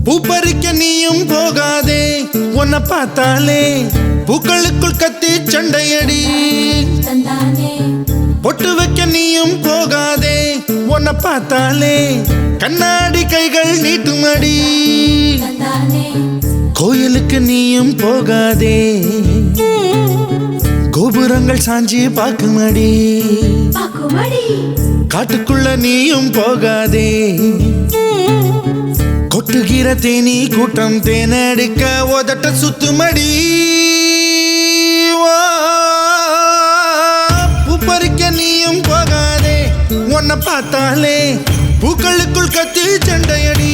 பூப்பறிக்க நீயும் போகாதே, உன்னை பார்த்தாலே பூக்களுக்குள் கத்தி சண்டையடி. பொட்டு வைக்க நீயும் போகாதே, உன்னை பார்த்தாலே கண்ணாடி கைகள் நீட்டுமடி. கோயிலுக்கு நீயும் போகாதே, கோபுரங்கள் சாஞ்சி பாக்குமடி. காட்டுக்குள்ள நீயும் போகாதே, கொட்டுகிற தேனி கூட்டம் தேனடிக்க உதட்ட சுத்துமடி. பூப்பறிக்க நீயும் போகாதே, உன்னை பார்த்தாலே பூக்களுக்குள் கத்தி சண்டையடி.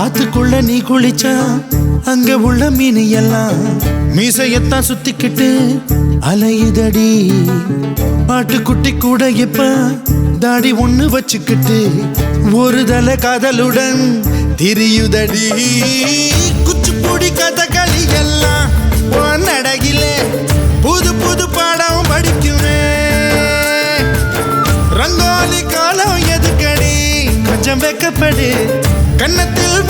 ஆத்துக்குள்ள நீ குளிச்சா அங்க உள்ள மீன் எல்லாம் மீசையத்தான் சுத்திக்கிட்டு அலையுதடி. பாட்டுக்குட்டி கூட இப்ப தாடி ஒண்ணு வச்சுக்கிட்டு ஒரு தலை காதலுடன் திரியுதடி. குச்சிப்புடி கதகளி எல்லாம் நடகில புது புது பாடம் படிக்குமே. ரங்கோலி காலம் எதுக்கடி, கொஞ்சம் வெக்கப்படு, கண்ணத்தில்